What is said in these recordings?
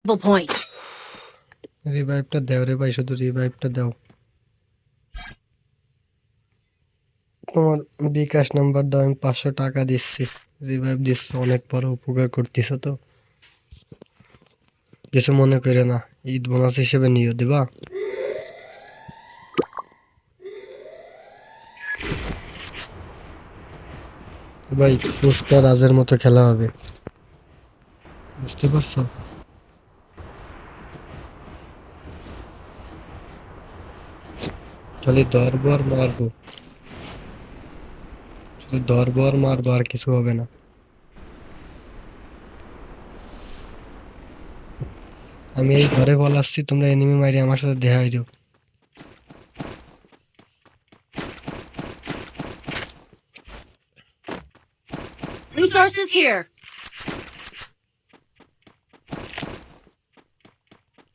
point. রিভাইভটা দাও রে ভাই, শুধু রিভাইভটা দাও। তোমার বিকাশ নাম্বার দাও, আমি 500 টাকা দিচ্ছি। রিভাইভ দিচ্ছ, অনেক বড় উপকার করতেছ তো, কিছু মনে করে না, ঈদ বোনাস হিসেবে নিয়ে দিবা। ভাই পুষ্পা রাজের মতো খেলা হবে, বুঝতে পারছো? খালি ধরবো আর মারবো, শুধু ধরবো আর মারবো, আর কিছু হবে না। আমি এই ঘরে বল আসছি, তোমরা এনিমি মারি আমার সাথে দেখা হইলো। Resources here.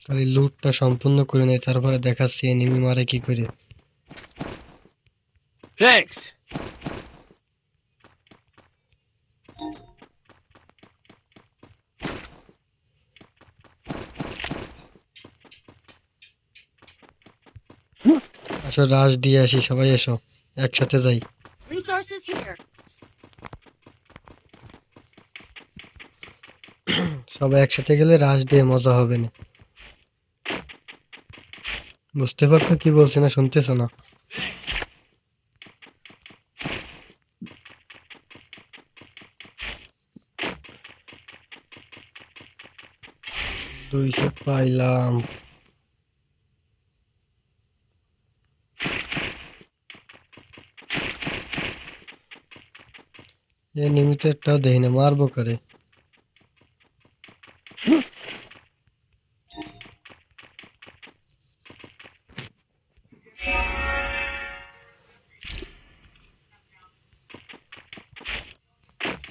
খালি লুটটা সম্পূর্ণ করে নেই, তারপরে দেখাচ্ছি এনিমি মারে কি করে। Thanks. আসো রাশ দিয়ে আসি, সবাই এসো একসাথে যাই। Resources here. সবাই একসাথে গেলে রাশ দিয়ে মজা হবে না। বুঝতে পারছো কি বলছি না, শুনতেছো না? দুইশো পাইলাম। এনিমিতে একটাও দেখি না, মারবো করে।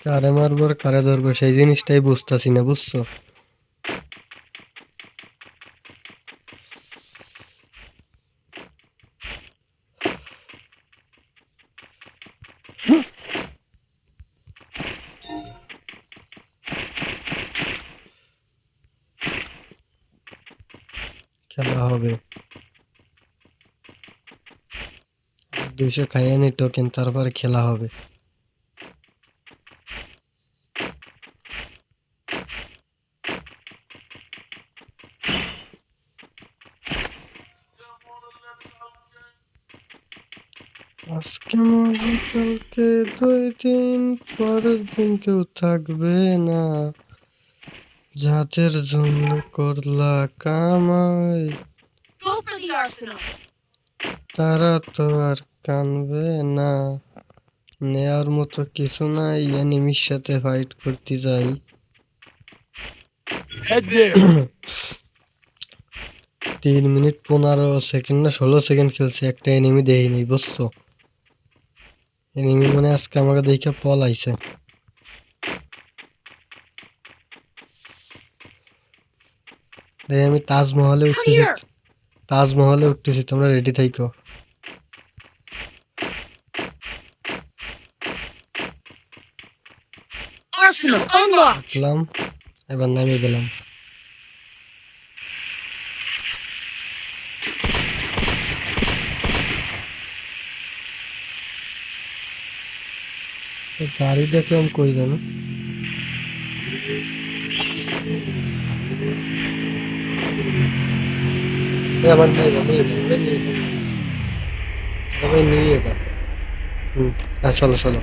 কারে মারবো আর কারে ধরবো সেই জিনিসটাই বুঝতেছি না, বুঝছো? খেলা হবে, 200 খাইয়ে নি টোকেন, তারপরে খেলা হবে। আজকে মরবো, কালকে 2 দিন, পরের দিন কেউ থাকবে না। যাদের জন্য করলা কামাই, Go for the arsenal. তারা তো আর কানবে না। নেয়ার মতো কিছু নাই, এনিমির সাথে ফাইট করতে যাই। Head there. 3 মিনিট 15 সেকেন্ড না 16 সেকেন্ড খেলছে, একটা এনিমি দেখিনি, বুঝছো? এনিমি মানে আজকে আমাকে দেখে পলাইছে। আমি তাজমহলে Come উঠতেছি, here. তাজমহলে উঠতেছি, তোমরা রেডি থাইকো। Arsenal unlocked. উঠলাম, এবার নামিয়ে গেলাম। গাড়ি দেখলাম কই জানো, আমার জায়গা নিয়ে সবাই নিয়ে যা। চলো চলো,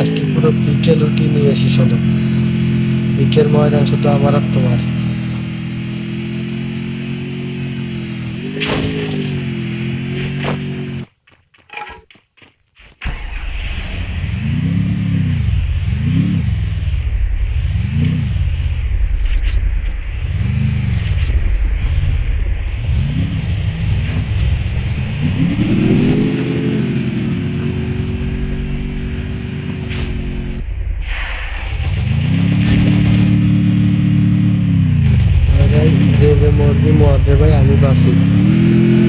আজকে পুরো পিকে লুটি নিয়ে আসি, চলো। পিকের ময়দান শুধু আমার আর তোমার। ভাই যে যে মরবি মরবে ভাই, আমি বাঁচি।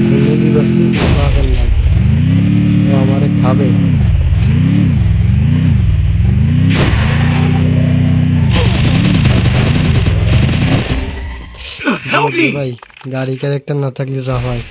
আমি যদি বাঁচি পাগল না, ও আমারে খাবে। Help জি me! ভাই গাড়ি ক্যারেক্টার না থাকলে যা হয়